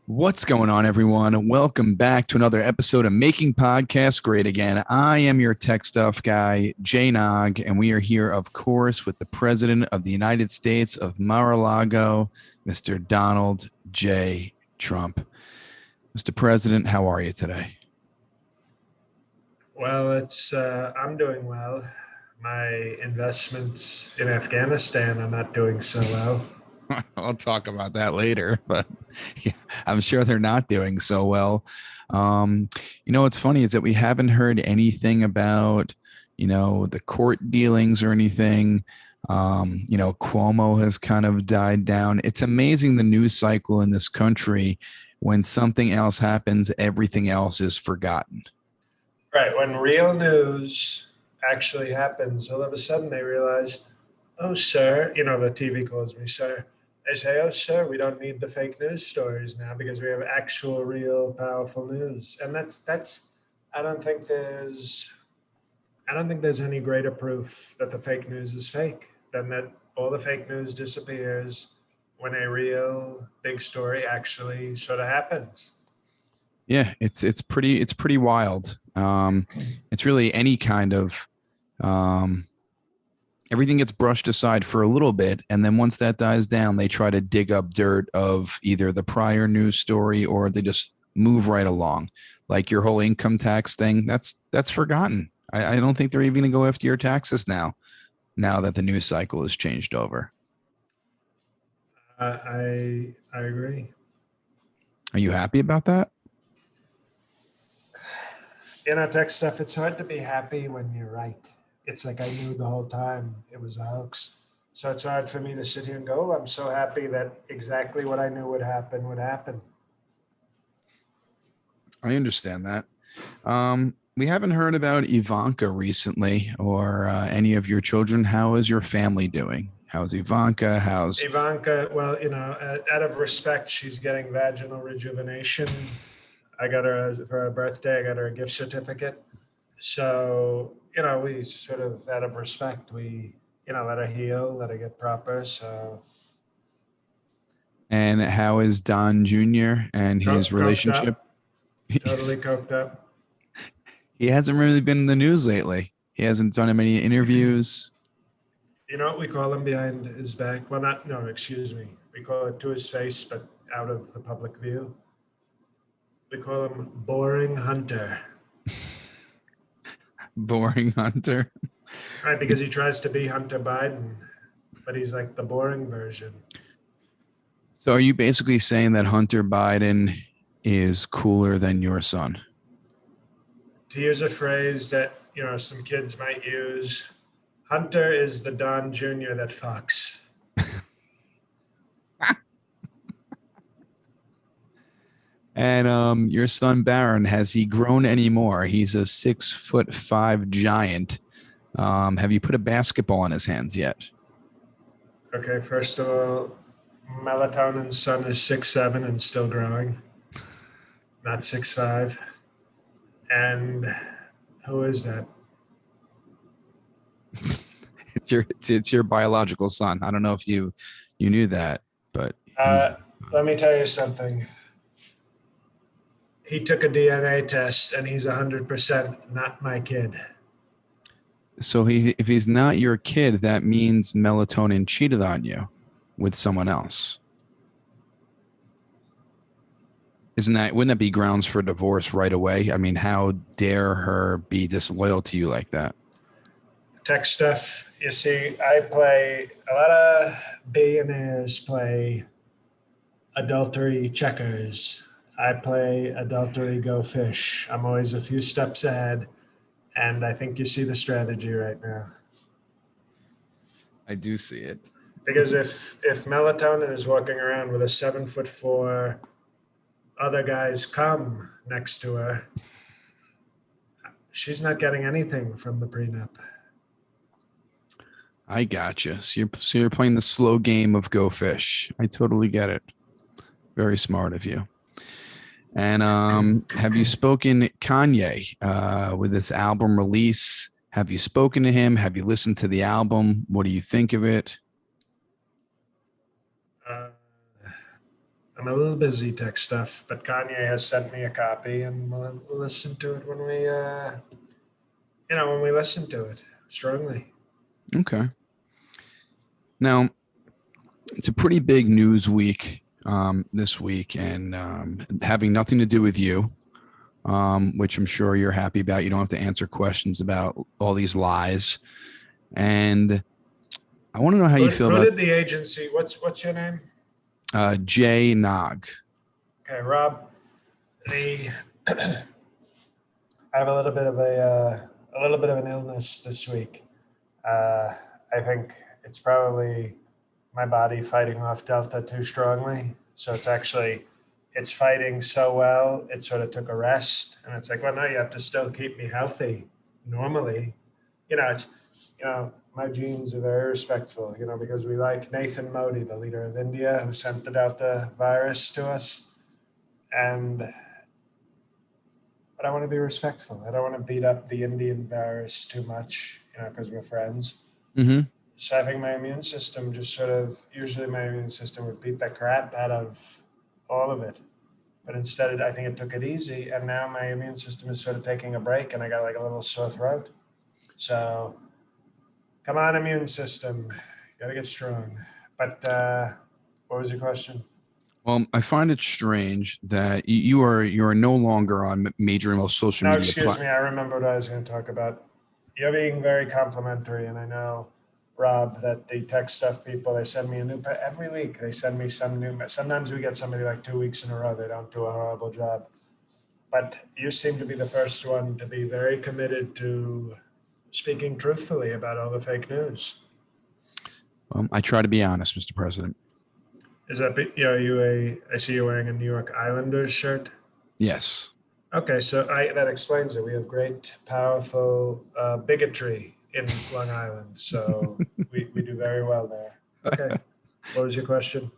What's going on, everyone? Welcome back to another episode of Making Podcasts Great Again. I am your tech stuff guy, Jay Nog, and we are here, of course, with the President of the United States of Mar-a-Lago, Mr. Donald J. Trump. Mr. President, how are you today? Well, I'm doing well. My investments in Afghanistan are not doing so well. I'll talk about that later, but yeah, I'm sure they're not doing so well. What's funny is that we haven't heard anything about, the court dealings or anything. Cuomo has kind of died down. It's amazing the news cycle in this country. When something else happens, everything else is forgotten. Right. When real news actually happens, all of a sudden they realize, oh, sir, the TV calls me sir. They say, oh, sir, we don't need the fake news stories now because we have actual, real, powerful news. And I don't think there's any greater proof that the fake news is fake than that all the fake news disappears when a real big story actually sort of happens. Yeah, it's pretty wild. It's really any kind of everything gets brushed aside for a little bit, and then once that dies down, they try to dig up dirt of either the prior news story or they just move right along. Like your whole income tax thing, that's forgotten. I don't think they're even going to go after your taxes now that the news cycle has changed over. I agree. Are you happy about that? In our tech stuff, it's hard to be happy when you're right. It's like I knew the whole time it was a hoax. So it's hard for me to sit here and go, I'm so happy that exactly what I knew would happen would happen. I understand that. We haven't heard about Ivanka recently or any of your children. How is your family doing? How's Ivanka? Ivanka, well, out of respect, she's getting vaginal rejuvenation. I got her for her birthday, I got her a gift certificate. So, we sort of, out of respect, we, let her heal, let her get proper. So. And how is Don Jr. and his relationship? Totally coked up. He hasn't really been in the news lately. He hasn't done many interviews. You know what we call him behind his back? Well, excuse me. We call it to his face, but out of the public view. We call him Boring Hunter. Boring Hunter. Right, because he tries to be Hunter Biden, but he's like the boring version. So are you basically saying that Hunter Biden is cooler than your son? To use a phrase that, some kids might use, Hunter is the Don Jr. that fucks. And your son Barron, has he grown anymore? He's a 6'5" giant. Have you put a basketball in his hands yet? Okay, first of all, Melatonin's son is 6'7" and still growing, not 6'5". And who is that? It's your biological son. I don't know if you knew that, but let me tell you something. He took a DNA test and he's 100% not my kid. So if he's not your kid, that means Melatonin cheated on you with someone else. Wouldn't that be grounds for divorce right away? I mean, how dare her be disloyal to you like that? Tech stuff. You see, I play a lot of billionaires play adultery checkers. I play adultery go fish. I'm always a few steps ahead, and I think you see the strategy right now. I do see it. Because if Melatonin is walking around with a 7'4", other guys come next to her, she's not getting anything from the prenup. I gotcha. So you're playing the slow game of go fish. I totally get it. Very smart of you. And have you spoken Kanye with this album release? Have you spoken to him? Have you listened to the album? What do you think of it? I'm a little busy tech stuff, but Kanye has sent me a copy, and we'll listen to it when we listen to it strongly. Okay. Now, it's a pretty big news week this week, and having nothing to do with you, which I'm sure you're happy about. You don't have to answer questions about all these lies. And I want to know how you feel Who about did the agency? What's your name? Jay Nog. Okay, Rob. The I have a little bit of an illness this week. I think it's probably my body fighting off Delta too strongly. So it's fighting so well, it sort of took a rest. And it's like, well, no, you have to still keep me healthy normally. It's, my genes are very respectful, because we like Nathan Modi, the leader of India, who sent the Delta virus to us. But I want to be respectful. I don't want to beat up the Indian virus too much, because we're friends. Mm-hmm. So I think my immune system usually my immune system would beat the crap out of all of it. But instead, I think it took it easy. And now my immune system is sort of taking a break, and I got like a little sore throat. So come on, immune system. Got to get strong. But what was your question? Well, I find it strange that you are no longer on major most social No, media excuse me. I remember what I was going to talk about. You're being very complimentary, and I know, Rob, that the tech stuff people, they send me a new every week. They send me some new. Sometimes we get somebody like 2 weeks in a row. They don't do a horrible job, but you seem to be the first one to be very committed to speaking truthfully about all the fake news. I try to be honest, Mr. President. Is that I see you're wearing a New York Islanders shirt. Yes. Okay, so that explains it. We have great, powerful bigotry in Long Island, so we do very well there. Okay, what was your question?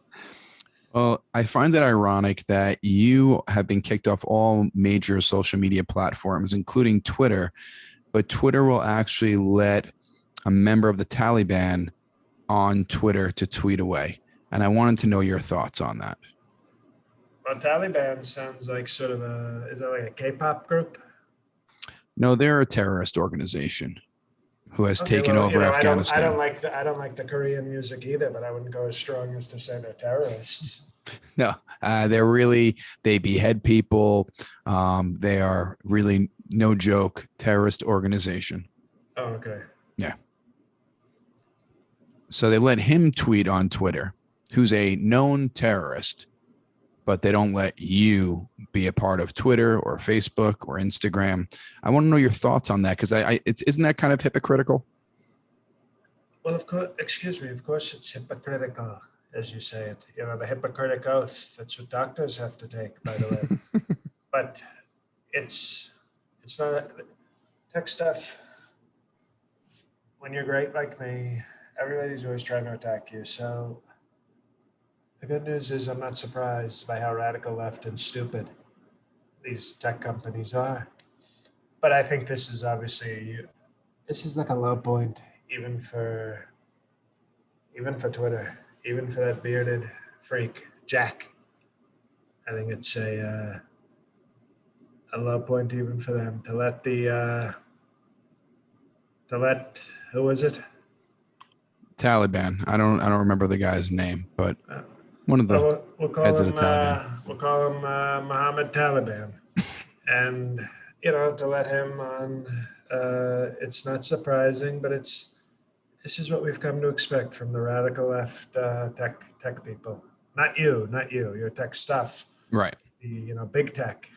Well, I find it ironic that you have been kicked off all major social media platforms, including Twitter, but Twitter will actually let a member of the Taliban on Twitter to tweet away. And I wanted to know your thoughts on that. Well, Taliban sounds like is that like a K-pop group? No, they're a terrorist organization who has taken well, over Afghanistan. I don't like the Korean music either, but I wouldn't go as strong as to say they're terrorists. No, they behead people. They are really, no joke, terrorist organization. Oh, okay. Yeah. So they let him tweet on Twitter, who's a known terrorist, but they don't let you be a part of Twitter or Facebook or Instagram. I want to know your thoughts on that, because isn't that kind of hypocritical? Well, of course, excuse me. Of course, it's hypocritical, as you say it. The Hippocratic Oath. That's what doctors have to take, by the way. But it's not tech stuff. When you're great like me, everybody's always trying to attack you. So the good news is I'm not surprised by how radical left and stupid these tech companies are. But I think this is like a low point, even for Twitter, even for that bearded freak, Jack. I think it's a low point even for them to let who was it? Taliban. I don't remember the guy's name, but one of the heads of the Taliban. We'll call him Mohammed Taliban, and to let him on. It's not surprising, but this is what we've come to expect from the radical left tech people. Not you. Your tech stuff. Right. Big tech.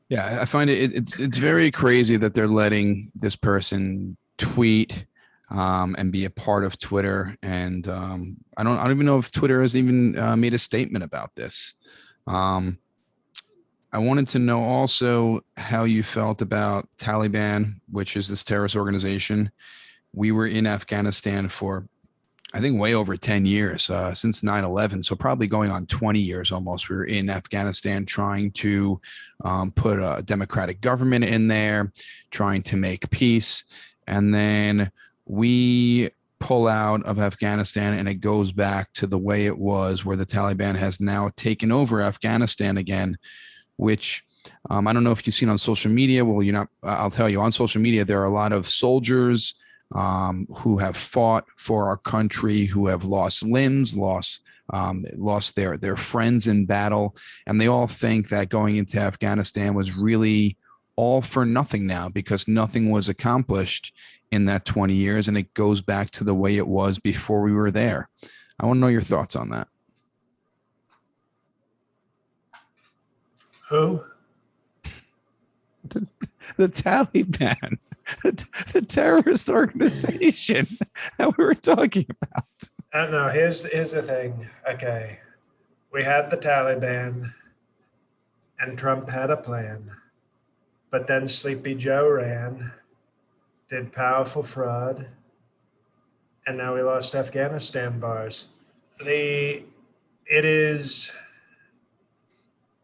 Yeah, I find it's very crazy that they're letting this person tweet and be a part of Twitter. And I don't even know if Twitter has even made a statement about this. I wanted to know also how you felt about Taliban, which is this terrorist organization. We were in Afghanistan for, I think, way over 10 years since 9/11. So probably going on 20 years almost. We were in Afghanistan trying to put a democratic government in there, trying to make peace. And then we pull out of Afghanistan and it goes back to the way it was, where the Taliban has now taken over Afghanistan again, which I don't know if you've seen on social media. Well, you're not, I'll tell you, on social media, there are a lot of soldiers who have fought for our country, who have lost limbs, lost their friends in battle, and they all think that going into Afghanistan was really all for nothing now, because nothing was accomplished in that 20 years, and it goes back to the way it was before we were there. I want to know your thoughts on that. Who? The Taliban, the terrorist organization that we were talking about. I don't know. Here's the thing. Okay, we had the Taliban, and Trump had a plan, but then Sleepy Joe ran, did powerful fraud, and now we lost Afghanistan bars. This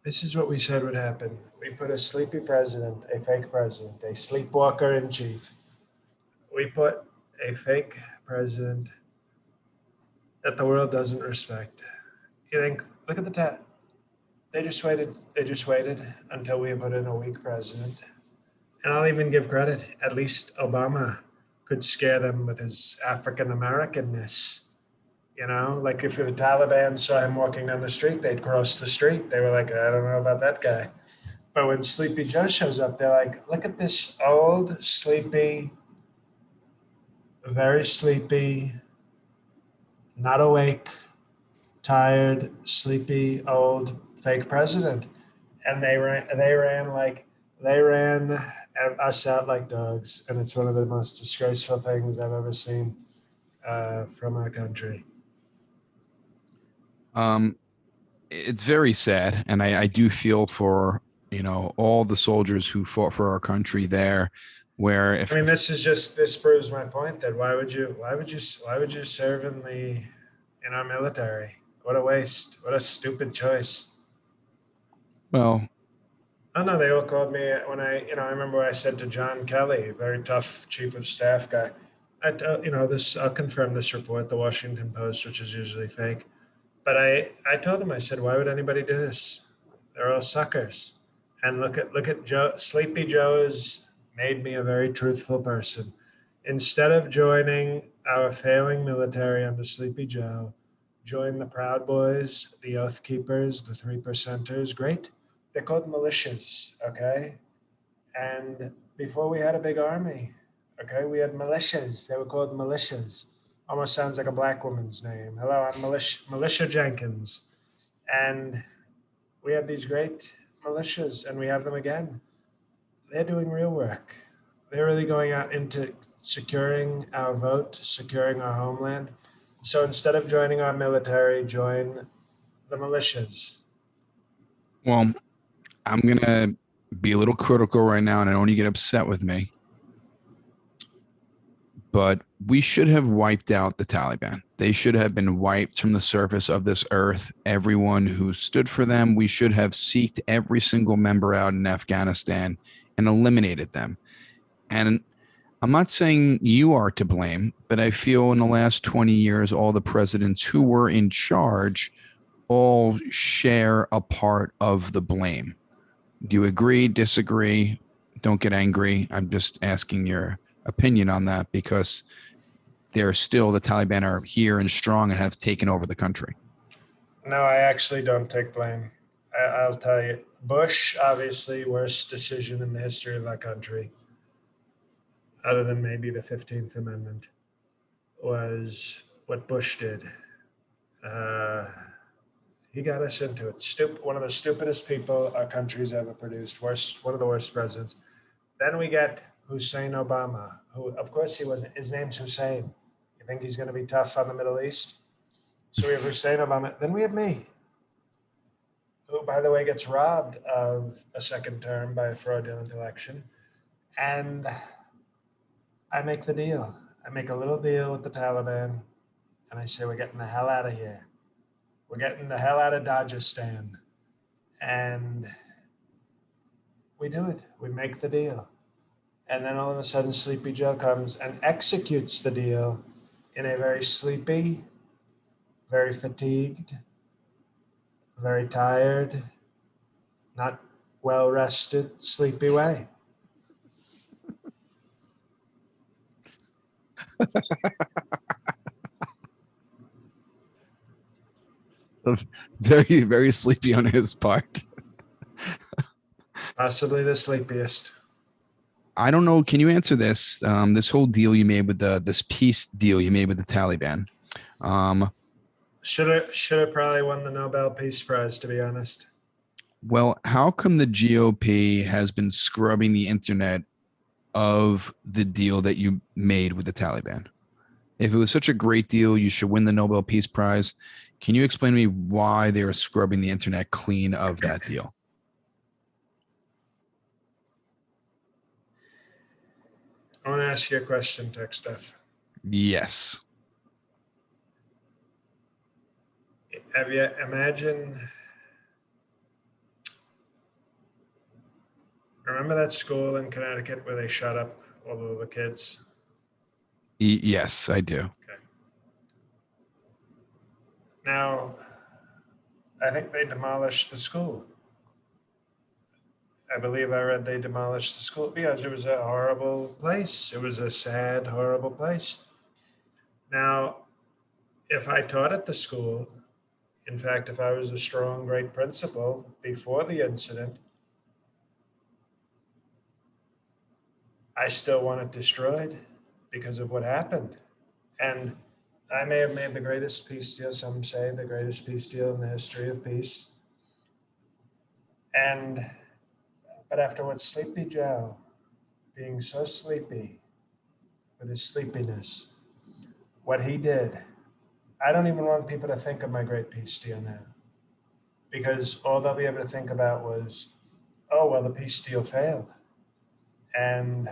is what we said would happen. We put a sleepy president, a fake president, a sleepwalker in chief. We put a fake president that the world doesn't respect. You think, look at the they just waited until we put in a weak president. And I'll even give credit. At least Obama could scare them with his African Americanness. You know, like if the Taliban saw him walking down the street, they'd cross the street. They were like, I don't know about that guy. But when Sleepy Joe shows up, they're like, look at this old, sleepy, very sleepy, not awake, tired, sleepy, old, fake president. And they ran us out like dogs. And it's one of the most disgraceful things I've ever seen from our country. It's very sad, and I do feel for all the soldiers who fought for our country there. Where if I mean, this proves my point that why would you serve in our military? What a waste! What a stupid choice. Well, Oh no, they all called me when I remember what I said to John Kelly, very tough chief of staff guy. I'll confirm this report, the Washington Post, which is usually fake. But I told him, I said, why would anybody do this? They're all suckers. And look at Joe. Sleepy Joe has made me a very truthful person. Instead of joining our failing military under Sleepy Joe, join the Proud Boys, the Oath Keepers, the Three Percenters. Great. They're called militias, okay? And before we had a big army, okay, we had militias. They were called militias. Almost sounds like a black woman's name. Hello, I'm Militia Jenkins. And we have these great militias, and we have them again. They're doing real work. They're really going out into securing our vote, securing our homeland. So instead of joining our military, join the militias. well, I'm gonna be a little critical right now, and I don't want you to get upset with me, but we should have wiped out the Taliban. They should have been wiped from the surface of this earth. Everyone who stood for them, we should have seeked every single member out in Afghanistan and eliminated them. And I'm not saying you are to blame, but I feel in the last 20 years, all the presidents who were in charge all share a part of the blame. Do you agree, disagree? Don't get angry. I'm just asking your opinion on that, because the Taliban are here and strong and have taken over the country. No, I actually don't take blame. I'll tell you. Bush, obviously, worst decision in the history of our country, other than maybe the 15th Amendment, was what Bush did. He got us into it. One of the stupidest people our country's ever produced. One of the worst presidents. Then we get Hussein Obama, who, of course, he wasn't. His name's Hussein. You think he's going to be tough on the Middle East? So we have Hussein Obama. Then we have me, who, by the way, gets robbed of a second term by a fraudulent election. And I make the deal. I make a little deal with the Taliban, and I say, we're getting the hell out of here. We're getting the hell out of Dagestan. And we do it. We make the deal. And then all of a sudden, Sleepy Joe comes and executes the deal in a very sleepy, very fatigued, very tired, not well rested, sleepy way. So very, very sleepy on his part. Possibly the sleepiest. I don't know. Can you answer this? This whole deal you made with this peace deal you made with the Taliban. Um, Should have probably won the Nobel Peace Prize, to be honest. well, how come the GOP has been scrubbing the internet of the deal that you made with the Taliban? If it was such a great deal, you should win the Nobel Peace Prize. Can you explain to me why they are scrubbing the internet clean of that deal? I want to ask you a question, Tech Stuff. Yes. Have you imagine? Remember that school in Connecticut where they shot up all of the kids? Yes, I do. Okay. Now, I think they demolished the school. I believe I read they demolished the school because it was a horrible place. It was a sad, horrible place. Now, if I taught at the school, in fact, if I was a strong, great principal before the incident, I still want it destroyed because of what happened. And I may have made the greatest peace deal, some say the greatest peace deal in the history of peace. And but after what Sleepy Joe, being so sleepy with his sleepiness, what he did, I don't even want people to think of my great peace deal now. Because all they'll be able to think about was, oh, well, the peace deal failed. And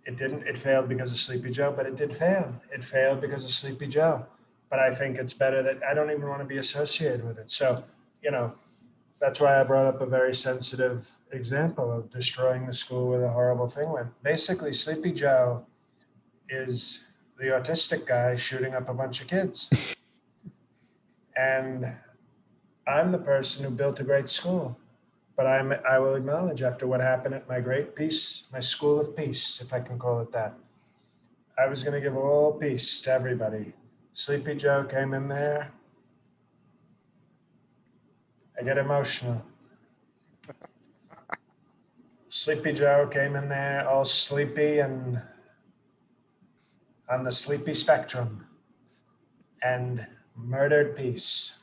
it failed because of Sleepy Joe, but it did fail. It failed because of Sleepy Joe. But I think it's better that I don't even want to be associated with it. So, you know, that's why I brought up a very sensitive example of destroying the school where the horrible thing went. Basically, Sleepy Joe is the autistic guy shooting up a bunch of kids. And I'm the person who built a great school. But I will acknowledge after what happened at my great peace, my school of peace, if I can call it that, I was going to give all peace to everybody. Sleepy Joe came in there. I get emotional. Sleepy Joe came in there all sleepy and on the sleepy spectrum and murdered peace.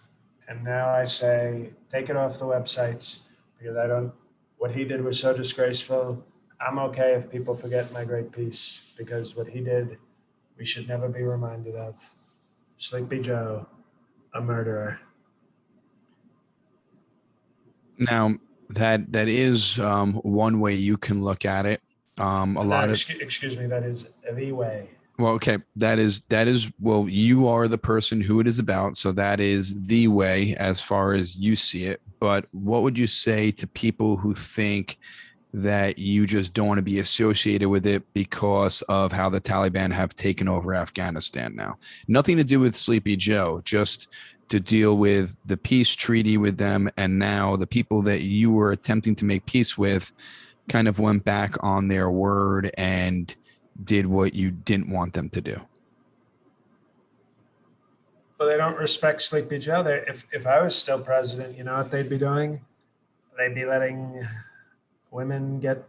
And now I say, take it off the websites because what he did was so disgraceful. I'm okay if people forget my great peace because what he did, we should never be reminded of. Sleepy Joe, a murderer. Now that is one way you can look at it. Excuse me, that is the way. Well, okay, that is well, you are the person who it is about, so that is the way as far as you see it. But what would you say to people who think that you just don't want to be associated with it because of how the Taliban have taken over Afghanistan now? Nothing to do with Sleepy Joe, just to deal with the peace treaty with them, and now the people that you were attempting to make peace with kind of went back on their word and did what you didn't want them to do. Well, they don't respect Sleepy Joe. If I was still president, you know what they'd be doing? They'd be letting women get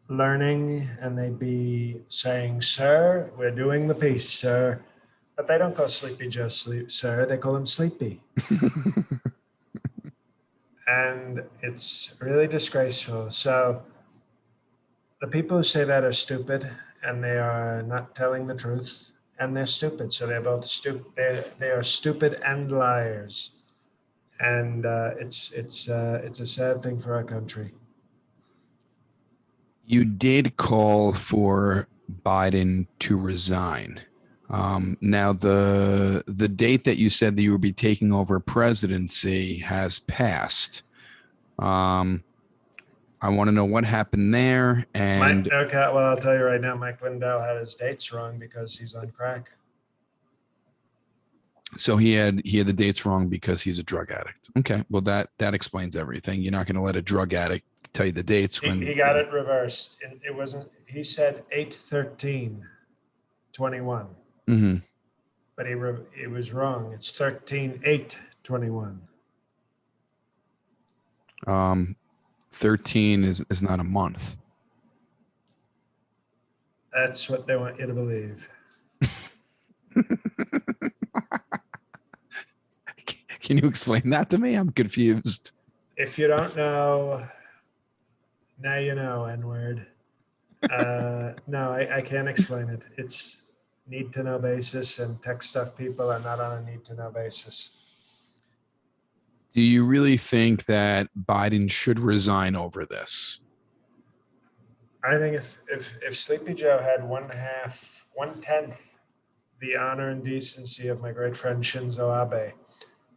learning and they'd be saying, sir, we're doing the peace, sir. But they don't call Sleepy Joe sir. They call him Sleepy. And it's really disgraceful. So the people who say that are stupid and they are not telling the truth and they're stupid. So they're both stupid. They are stupid and liars. And it's a sad thing for our country. You did call for Biden to resign. Now the date that you said that you would be taking over presidency has passed. I want to know what happened there. And Okay, well, I'll tell you right now, Mike Lindell had his dates wrong because he's on crack. so he had the dates wrong because he's a drug addict. Okay, well that explains everything. You're not going to let a drug addict tell you the dates when He got it reversed. It wasn't. He said 8/13/21, Mm-hmm. but it was wrong. It's 13/8/21. 13 is not a month. That's what they want you to believe. Can you explain that to me? I'm confused. If you don't know, now you know, N-word. No, I can't explain it. It's need-to-know basis, and tech stuff people are not on a need-to-know basis. Do you really think that Biden should resign over this? I think if Sleepy Joe had 1/10 the honor and decency of my great friend Shinzo Abe,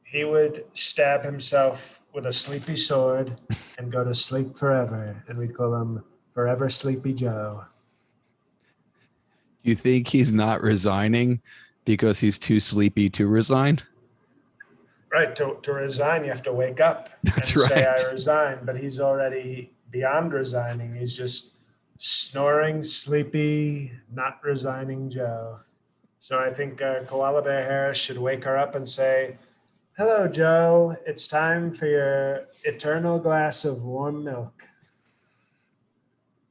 he would stab himself with a sleepy sword and go to sleep forever, and we'd call him Forever Sleepy Joe. Do you think he's not resigning because he's too sleepy to resign? Right, to resign, you have to wake up That's and say, right. I resign, but he's already beyond resigning. He's just snoring, sleepy, not resigning Joe. So I think Koala Bear Harris should wake her up and say, hello, Joe. It's time for your eternal glass of warm milk.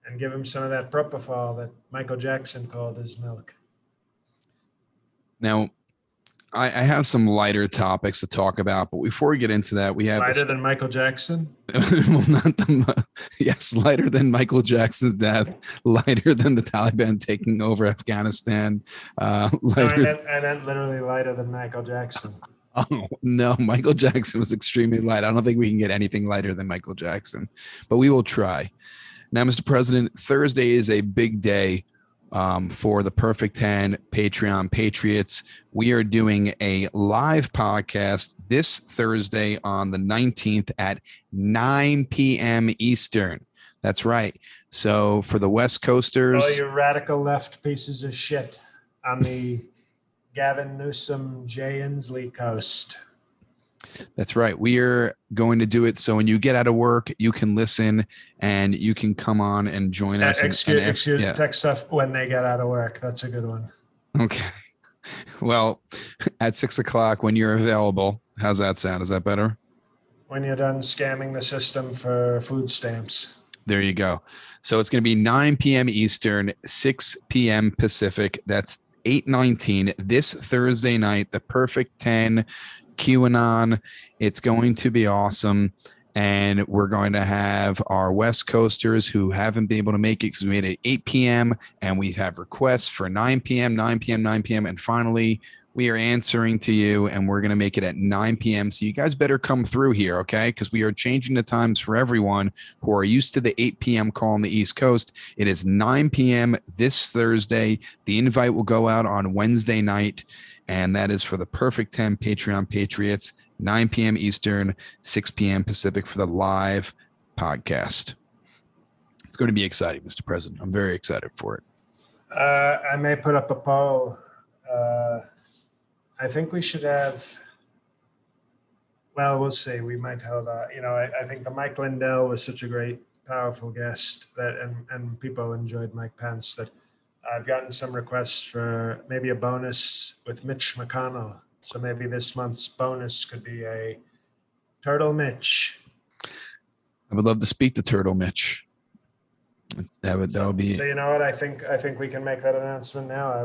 And give him some of that propofol that Michael Jackson called his milk. Now, I have some lighter topics to talk about, but before we get into that, we have Lighter than Michael Jackson? well, not the, yes, lighter than Michael Jackson's death, lighter than the Taliban taking over Afghanistan, lighter. No, I meant literally lighter than Michael Jackson. Oh no, Michael Jackson was extremely light. I don't think we can get anything lighter than Michael Jackson, but we will try. Now, Mr. President, Thursday is a big day for the Perfect 10 Patreon Patriots. We are doing a live podcast this Thursday on the 19th at 9 p.m. Eastern. That's right. So for the West Coasters, all you radical left pieces of shit on the Gavin Newsom, Jay Inslee coast. That's right. We are going to do it so when you get out of work, you can listen and you can come on and join us. Excuse tech stuff when they get out of work. That's a good one. Okay. Well, at 6 o'clock when you're available, how's that sound? Is that better? When you're done scamming the system for food stamps. There you go. So it's going to be 9 p.m. Eastern, 6 p.m. Pacific. That's 8/19 this Thursday night, the Perfect 10 QAnon. It's going to be awesome. And we're going to have our West Coasters who haven't been able to make it because we made it 8 p.m. and we have requests for 9 p.m., 9 p.m., 9 p.m. And finally, we are answering to you and we're going to make it at 9 p.m. So you guys better come through here, okay? Because we are changing the times for everyone who are used to the 8 p.m. call on the East Coast. It is 9 p.m. this Thursday. The invite will go out on Wednesday night. And that is for the Perfect 10 Patreon Patriots, 9 p.m. Eastern, 6 p.m. Pacific for the live podcast. It's going to be exciting, Mr. President. I'm very excited for it. I may put up a poll. I think we should have, well, we'll see. We might hold I think the Mike Lindell was such a great, powerful guest that, and people enjoyed Mike Pence that I've gotten some requests for maybe a bonus with Mitch McConnell. So maybe this month's bonus could be a Turtle Mitch. I would love to speak to Turtle Mitch. That would be. So you know what? I think we can make that announcement now. I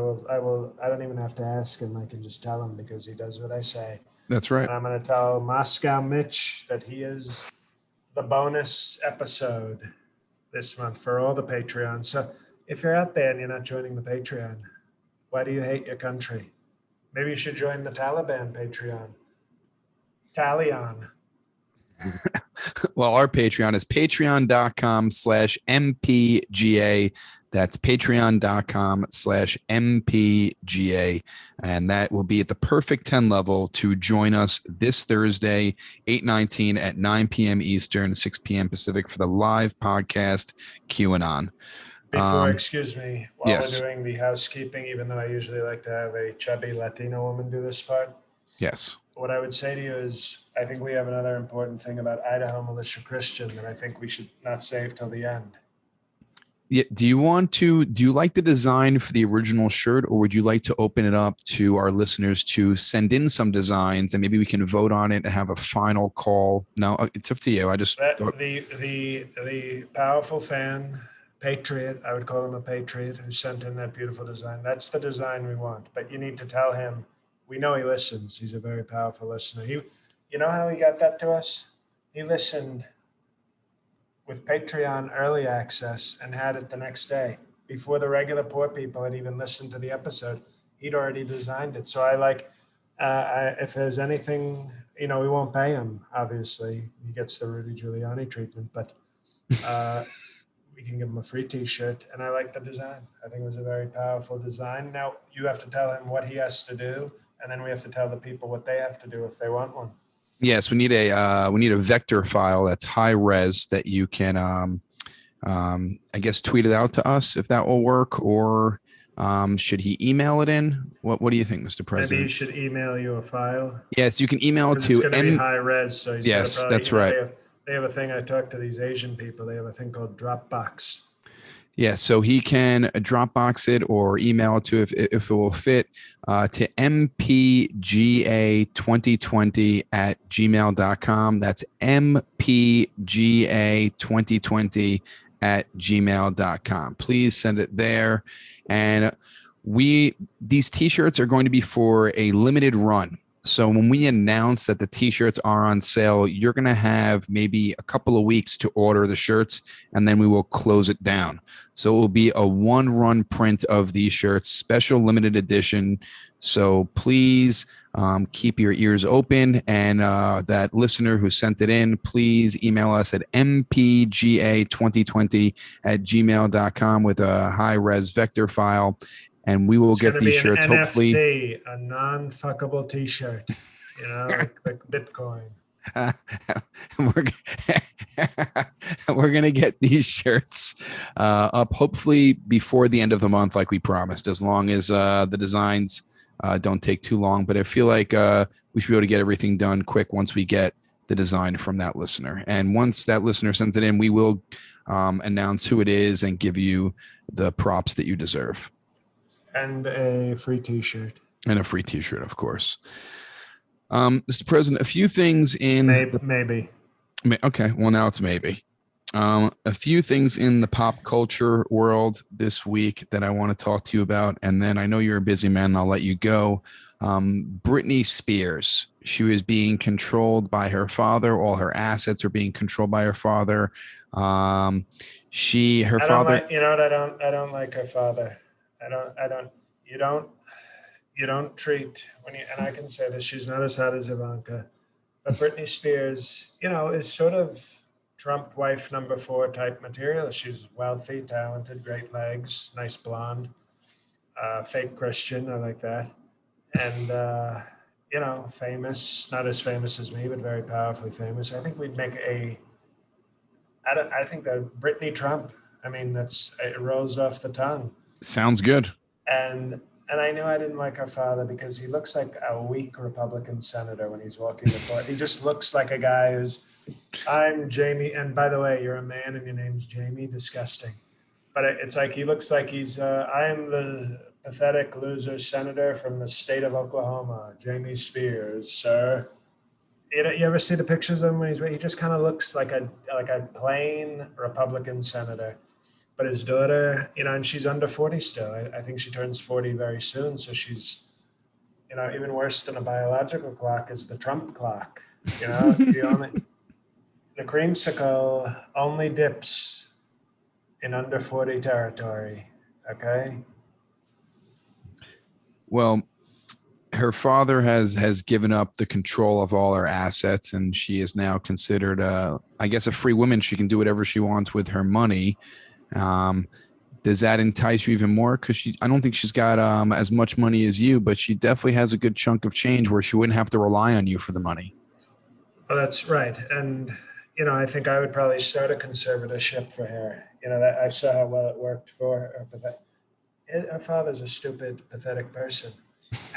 don't even have to ask him. I can just tell him because he does what I say. That's right. And I'm going to tell Moscow Mitch that he is the bonus episode this month for all the Patreons. So if you're out there and you're not joining the Patreon, why do you hate your country? Maybe you should join the Taliban Patreon. Talion. Well, our Patreon is patreon.com/MPGA. That's patreon.com/MPGA. And that will be at the perfect 10 level to join us this Thursday, 8/19 at 9 p.m. Eastern, 6 p.m. Pacific for the live podcast QAnon. Excuse me, while yes. we're doing the housekeeping, even though I usually like to have a chubby Latino woman do this part. Yes. What I would say to you is, I think we have another important thing about Idaho Militia Christian that I think we should not save till the end. Yeah. Do you like the design for the original shirt, or would you like to open it up to our listeners to send in some designs and maybe we can vote on it and have a final call? No, it's up to you. I just the powerful fan, patriot, I would call him a patriot, who sent in that beautiful design. That's the design we want. But you need to tell him, we know he listens. He's a very powerful listener. You know how he got that to us? He listened with Patreon early access and had it the next day before the regular poor people had even listened to the episode. He'd already designed it. So if there's anything, we won't pay him, obviously. He gets the Rudy Giuliani treatment, but we can give him a free t-shirt. And I like the design. I think it was a very powerful design. Now you have to tell him what he has to do, and then we have to tell the people what they have to do if they want one. Yes, we need a vector file that's high res that you can, I guess, tweet it out to us if that will work, or should he email it in? What do you think, Mr. President? Maybe he should email you a file. Yes, you can email it to. It's going to be high res, so he's yes, probably, that's right. They have a thing. I talk to these Asian people. They have a thing called Dropbox. Yeah, so he can Dropbox it or email it to if it will fit to mpga2020@gmail.com. That's mpga2020@gmail.com. Please send it there. And these t-shirts are going to be for a limited run. So when we announce that the t-shirts are on sale, you're going to have maybe a couple of weeks to order the shirts, and then we will close it down. So it will be a one-run print of these shirts, special limited edition. So please keep your ears open. And that listener who sent it in, please email us at mpga2020@gmail.com with a high-res vector file. And we will get these shirts, NFT, hopefully. A non-fuckable t-shirt, like Bitcoin. We're going to get these shirts up hopefully before the end of the month, like we promised, as long as the designs don't take too long. But I feel like we should be able to get everything done quick once we get the design from that listener. And once that listener sends it in, we will announce who it is and give you the props that you deserve. And a free t-shirt. And a free t-shirt, of course. Mr. President, a few things in... Maybe. Okay, well, now it's maybe. A few things in the pop culture world this week that I want to talk to you about. And then I know you're a busy man, and I'll let you go. Britney Spears. She was being controlled by her father. All her assets are being controlled by her father. I don't like her father. You don't treat and I can say this, she's not as hot as Ivanka, but Britney Spears, is sort of Trump wife number 4 type material. She's wealthy, talented, great legs, nice blonde, fake Christian. I like that. And, famous, not as famous as me, but very powerfully famous. I think we'd make I think that Britney Trump, it rolls off the tongue. Sounds good. And I knew I didn't like her father because he looks like a weak Republican senator when he's walking the court. He just looks like a guy who's, I'm Jamie. And by the way, you're a man and your name's Jamie. Disgusting. But it's like he looks like he's, I am the pathetic loser senator from the state of Oklahoma, Jamie Spears, sir. You ever see the pictures of him when he just kind of looks like a plain Republican senator. But his daughter, and she's under 40 still. I think she turns 40 very soon. So she's, even worse than a biological clock is the Trump clock. The creamsicle only dips in under 40 territory. Okay. Well, her father has given up the control of all her assets, and she is now considered, I guess, a free woman. She can do whatever she wants with her money. does that entice you even more? Because I don't think she's got as much money as you, but she definitely has a good chunk of change where she wouldn't have to rely on you for the money. Well, that's right. And, I think I would probably start a conservatorship for her. That I saw how well it worked for her. But her father's a stupid, pathetic person.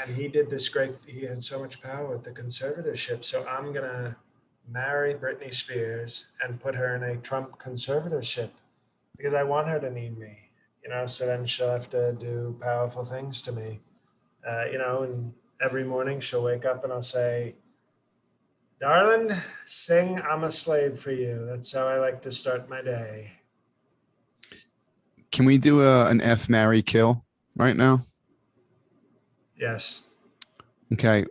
And he did this great, he had so much power with the conservatorship. So I'm going to marry Britney Spears and put her in a Trump conservatorship because I want her to need me, so then she'll have to do powerful things to me, and every morning she'll wake up and I'll say, darling, sing I'm a Slave for You. That's how I like to start my day. Can we do an F Marry Kill right now? Yes. Okay.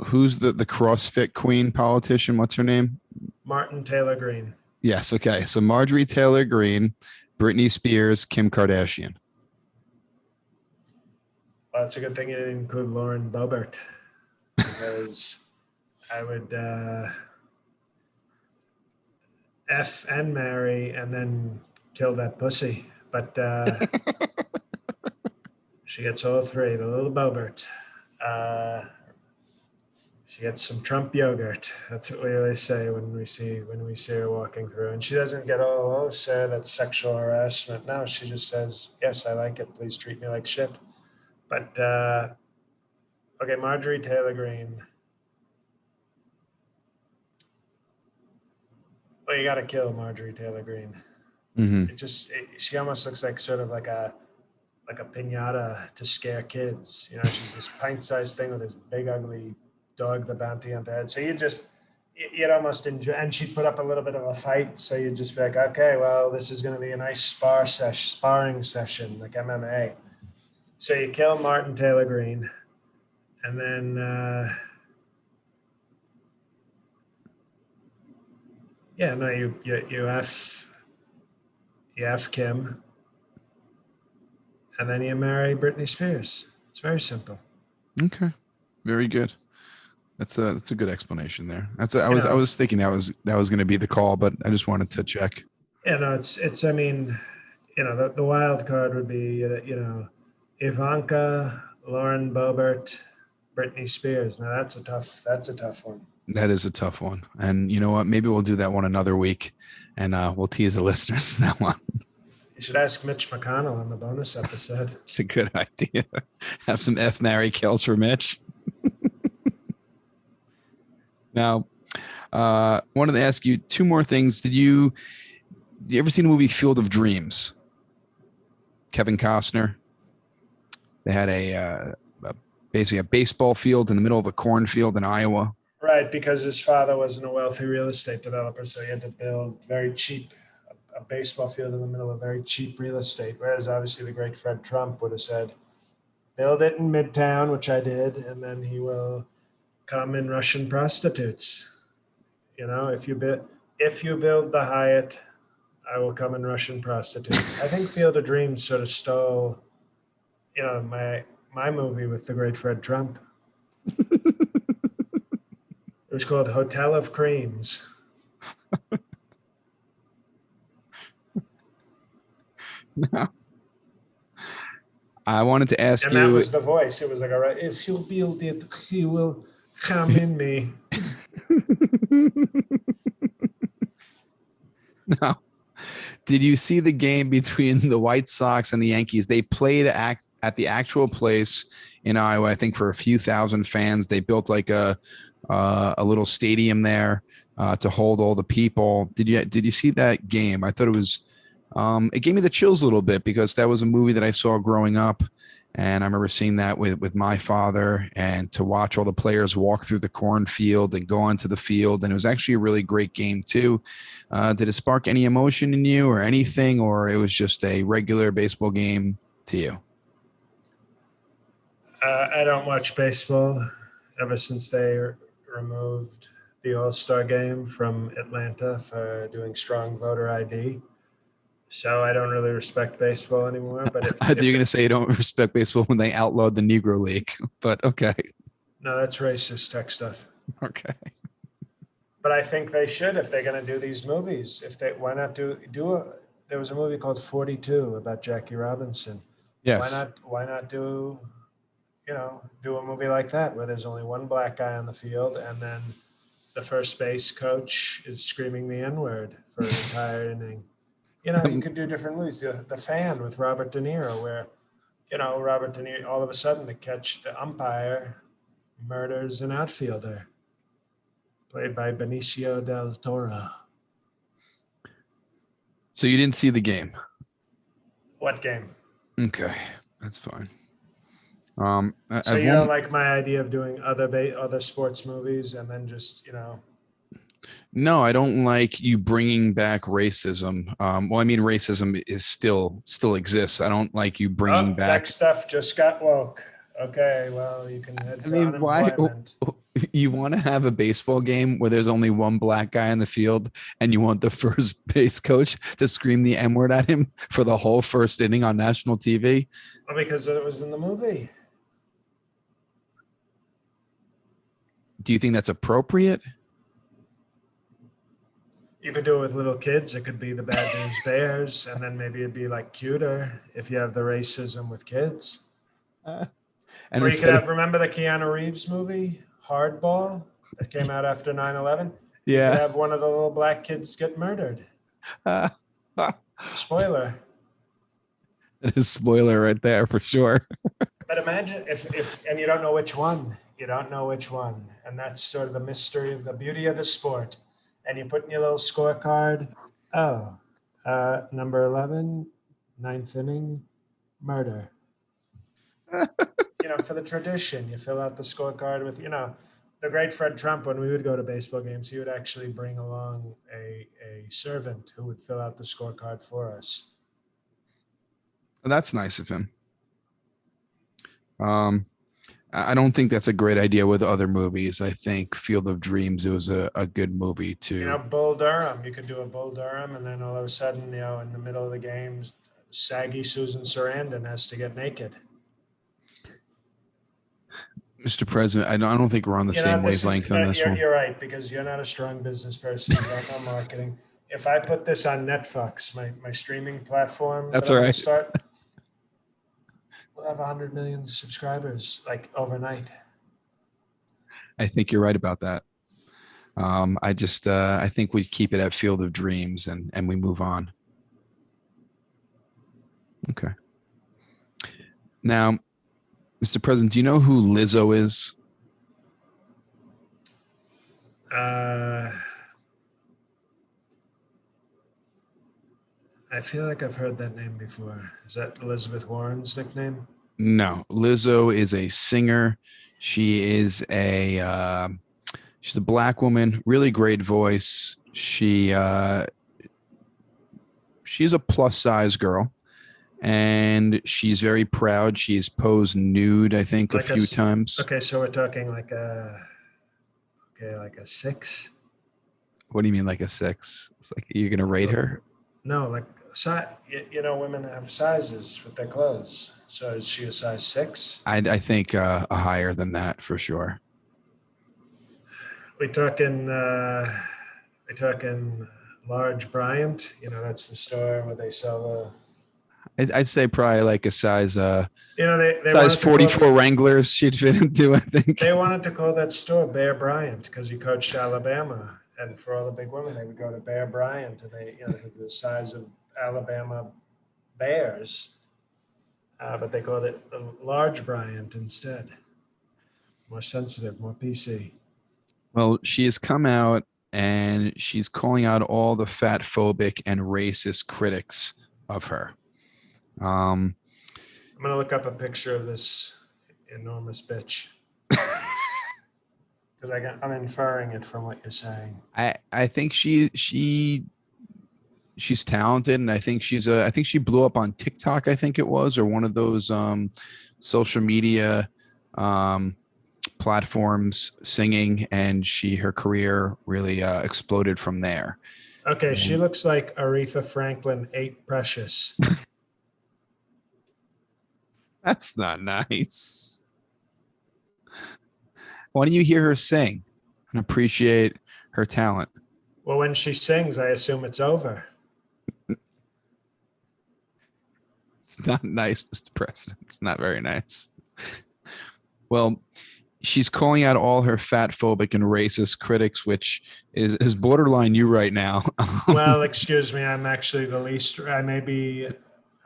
Who's the CrossFit queen politician? What's her name? Martin Taylor Greene. Yes. Okay. So Marjorie Taylor Greene, Britney Spears, Kim Kardashian. Well, it's a good thing you didn't include Lauren Boebert because I would F and marry and then kill that pussy. But she gets all three. The little Boebert. She gets some Trump yogurt. That's what we always say when we see her walking through. And she doesn't get, oh, sir, that's sexual harassment. No, she just says, yes, I like it. Please treat me like shit. But okay, Marjorie Taylor Greene. Well, you got to kill Marjorie Taylor Greene. Mm-hmm. She almost looks like sort of like a piñata to scare kids. She's this pint-sized thing with this big ugly dog the bounty on her head. So you'd almost enjoy, and she'd put up a little bit of a fight. So you'd just be like, okay, well, this is going to be a nice sparring session, like MMA. So you kill Martin Taylor Greene, and then, you F Kim, and then you marry Britney Spears. It's very simple. Okay. Very good. That's a good explanation there. I was thinking that was going to be the call, but I just wanted to check. Yeah, no, it's I mean, the wild card would be Ivanka, Lauren Boebert, Britney Spears. Now that's a tough one. That is a tough one. And you know what? Maybe we'll do that one another week, and we'll tease the listeners that one. You should ask Mitch McConnell on the bonus episode. It's a good idea. Have some F Marry Kills for Mitch. Now, wanted to ask you two more things. Did you ever see the movie Field of Dreams? Kevin Costner. They had basically a baseball field in the middle of a cornfield in Iowa. Right, because his father wasn't a wealthy real estate developer, so he had to build very cheap a baseball field in the middle of very cheap real estate. Whereas obviously the great Fred Trump would have said, build it in Midtown, which I did, and then he will come in Russian prostitutes. If you build the Hyatt, I will come in Russian prostitutes. I think Field of Dreams sort of stole, my movie with the great Fred Trump. It was called Hotel of Creams. No. I wanted to ask you. And that was the voice. It was like, all right, if you build it, he will come in me. No. Did you see the game between the White Sox and the Yankees? They played at the actual place in Iowa, I think, for a few thousand fans. They built like a little stadium there to hold all the people. Did you see that game? I thought it was it gave me the chills a little bit because that was a movie that I saw growing up, and I remember seeing that with my father, and to watch all the players walk through the cornfield and go onto the field. And it was actually a really great game too. Did it spark any emotion in you or anything, or it was just a regular baseball game to you? I don't watch baseball ever since they removed the All-Star game from Atlanta for doing strong voter ID. So I don't really respect baseball anymore. But if you're going to say you don't respect baseball when they outlawed the Negro League, but okay. No, that's racist tech stuff. Okay. But I think they should if they're going to do these movies. Why not do there was a movie called 42 about Jackie Robinson. Yes. Why not do, do a movie like that where there's only one black guy on the field and then the first base coach is screaming the N-word for an entire inning. You could do different movies. The Fan with Robert De Niro, where, Robert De Niro, all of a sudden the umpire murders an outfielder played by Benicio del Toro. So you didn't see the game. What game? Okay, that's fine. So you don't like my idea of doing other sports movies and then just, No, I don't like you bringing back racism. Well, I mean, racism is still exists. I don't like you bringing back. Tech stuff just got woke. Okay, well, you can head to unemployment. Why you want to have a baseball game where there's only one black guy on the field and you want the first base coach to scream the N-word at him for the whole first inning on national TV? Well, because it was in the movie. Do you think that's appropriate? You could do it with little kids. It could be the Bad News Bears, and then maybe it'd be like cuter if you have the racism with kids. And or you could have, remember the Keanu Reeves movie, Hardball, that came out after 9/11? Yeah. You could have one of the little black kids get murdered. Spoiler. That is spoiler right there for sure. But imagine if and you don't know which one. You don't know which one. And that's sort of the mystery of the beauty of the sport. And you put in your little scorecard, number 11, 9th inning, murder. For the tradition, you fill out the scorecard with, the great Fred Trump, when we would go to baseball games, he would actually bring along a servant who would fill out the scorecard for us. Well, that's nice of him. I don't think that's a great idea with other movies. I think Field of Dreams, it was a good movie too. Bull Durham. You could do a Bull Durham, and then all of a sudden, in the middle of the game, saggy Susan Sarandon has to get naked. Mr. President, I don't think we're on the same wavelength on this one. You're right, because you're not a strong business person. You don't know marketing. If I put this on Netflix, my streaming platform, that's all right. We'll have 100 million subscribers like overnight. I think you're right about that. I think we keep it at Field of Dreams and we move on. Okay. Now, Mr. President, do you know who Lizzo is? I feel like I've heard that name before. Is that Elizabeth Warren's nickname? No, Lizzo is a singer. She's a black woman, really great voice. She's a plus size girl, and she's very proud. She's posed nude, I think, like a few times. Okay, so we're talking like a 6. What do you mean, like a 6? Like you're gonna rate her? No, like women have sizes with their clothes. So is she a size 6? I think a higher than that for sure. We talking large Bryant. That's the store where they sell the. I'd say probably like a size. They size 44 Wranglers she'd fit into. I think they wanted to call that store Bear Bryant because he coached Alabama, and for all the big women, they would go to Bear Bryant, and they the size of Alabama Bears, but they called it the large Bryant instead. More sensitive, more PC. Well, she has come out and she's calling out all the fat phobic and racist critics of her. I'm gonna look up a picture of this enormous bitch because I'm inferring it from what you're saying. I think she's talented, and I think she blew up on TikTok, I think it was, or one of those social media platforms singing, and her career really exploded from there. Okay, she looks like Aretha Franklin ate Precious. That's not nice. Why don't you hear her sing and appreciate her talent? Well, when she sings, I assume it's over. It's not nice, Mr. President. It's not very nice. Well, she's calling out all her fat phobic and racist critics, which is borderline you right now. Well, excuse me. I'm actually the least. I'm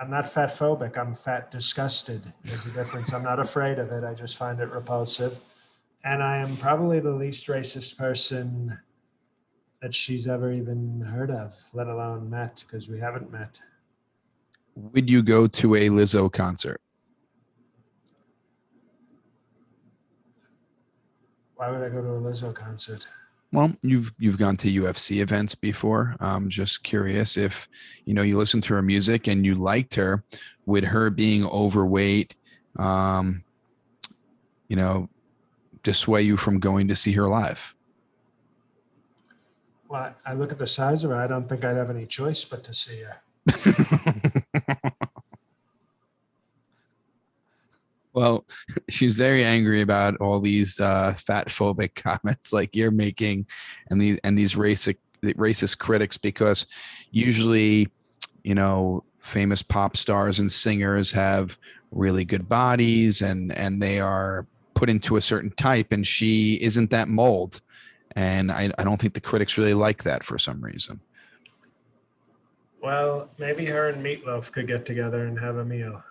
not fat phobic. I'm fat disgusted. There's a difference. I'm not afraid of it. I just find it repulsive. And I am probably the least racist person that she's ever even heard of, let alone met, because we haven't met. Would you go to a Lizzo concert? Why would I go to a Lizzo concert? Well, you've gone to UFC events before. I'm just curious if you listen to her music and you liked her. Would her being overweight, dissuade you from going to see her live? Well, I look at the size of her. I don't think I'd have any choice but to see her. Well, she's very angry about all these fat phobic comments like you're making, and these racist critics, because usually, famous pop stars and singers have really good bodies and they are put into a certain type, and she isn't that mold. And I don't think the critics really like that for some reason. Well, maybe her and Meatloaf could get together and have a meal.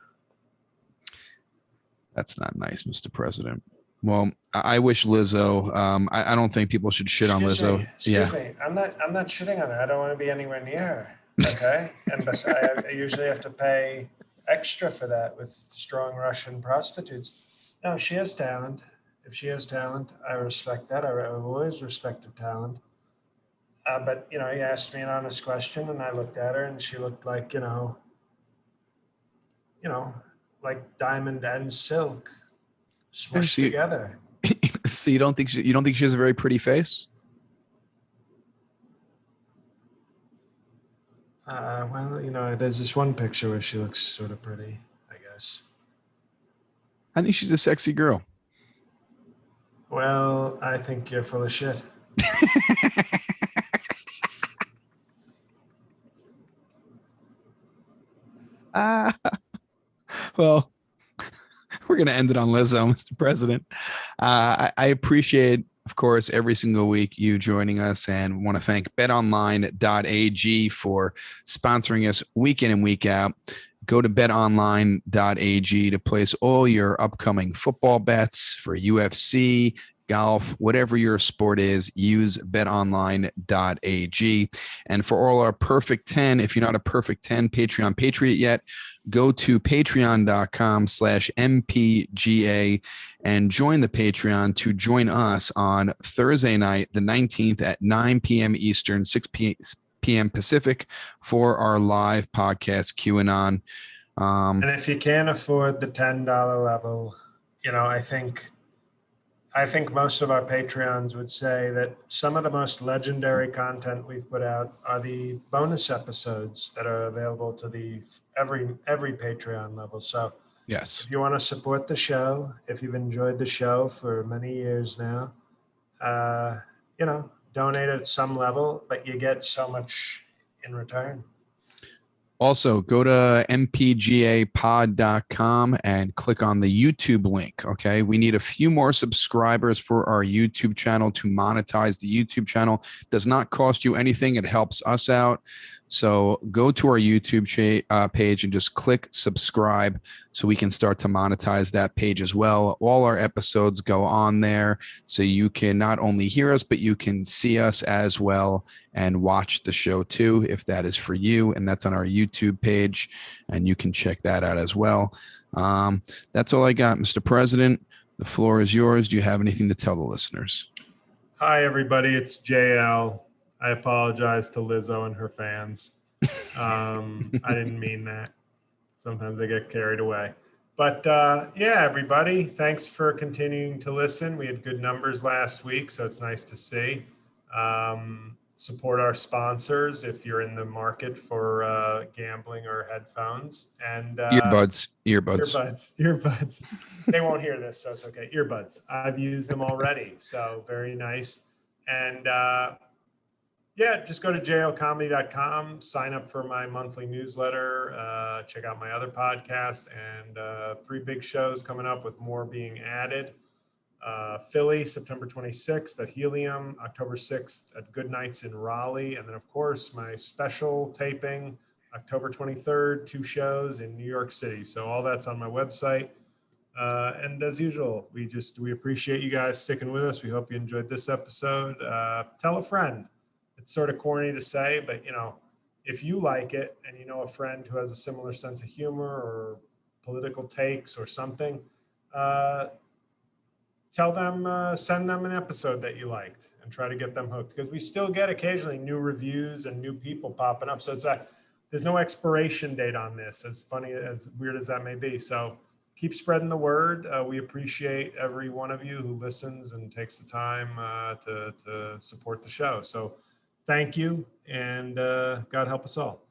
That's not nice, Mr. President. Well, I wish Lizzo. I don't think people should shit on Lizzo. Excuse me. I'm not shitting on her. I don't want to be anywhere near her. Okay. And besides, I usually have to pay extra for that with strong Russian prostitutes. No, she has talent. If she has talent, I respect that. I've always respected talent. But he asked me an honest question, and I looked at her, and she looked like like diamond and silk smushed together. So you don't think she has a very pretty face? Well, there's this one picture where she looks sort of pretty, I guess. I think she's a sexy girl. Well, I think you're full of shit. Well, we're going to end it on Lizzo, Mr. President. I appreciate, of course, every single week you joining us, and want to thank betonline.ag for sponsoring us week in and week out. Go to betonline.ag to place all your upcoming football bets for UFC, golf, whatever your sport is. Use betonline.ag. And for all our perfect 10, if you're not a perfect 10 Patreon Patriot yet, go to patreon.com/MPGA and join the Patreon to join us on Thursday night, the 19th at 9 p.m. Eastern, 6 p.m. Pacific for our live podcast QAnon. And if you can't afford the $10 level, I think most of our Patreons would say that some of the most legendary content we've put out are the bonus episodes that are available to every Patreon level. So yes, if you want to support the show, if you've enjoyed the show for many years now, donate at some level, but you get so much in return. Also, go to mpgapod.com and click on the YouTube link. Okay. We need a few more subscribers for our YouTube channel to monetize the YouTube channel. It does not cost you anything. It helps us out. So go to our YouTube page and just click subscribe so we can start to monetize that page as well. All our episodes go on there, so you can not only hear us, but you can see us as well and watch the show too, if that is for you. And that's on our YouTube page, and you can check that out as well. That's all I got, Mr. President. The floor is yours. Do you have anything to tell the listeners? Hi, everybody. It's JL. I apologize to Lizzo and her fans. I didn't mean that. Sometimes I get carried away. But everybody, thanks for continuing to listen. We had good numbers last week, so it's nice to see. Support our sponsors if you're in the market for gambling or headphones. And Earbuds. They won't hear this, so it's okay. Earbuds. I've used them already, so very nice. And Yeah, just go to jlcomedy.com, sign up for my monthly newsletter, check out my other podcast, and 3 big shows coming up with more being added. Philly, September 26th at Helium, October 6th at Good Nights in Raleigh. And then, of course, my special taping, October 23rd, 2 shows in New York City. So all that's on my website. And as usual, we appreciate you guys sticking with us. We hope you enjoyed this episode. Tell a friend. It's sort of corny to say, but if you like it and you know a friend who has a similar sense of humor or political takes or something, tell them, send them an episode that you liked and try to get them hooked, because we still get occasionally new reviews and new people popping up. So there's no expiration date on this, as funny, as weird as that may be. So keep spreading the word. We appreciate every one of you who listens and takes the time to support the show. So thank you, and God help us all.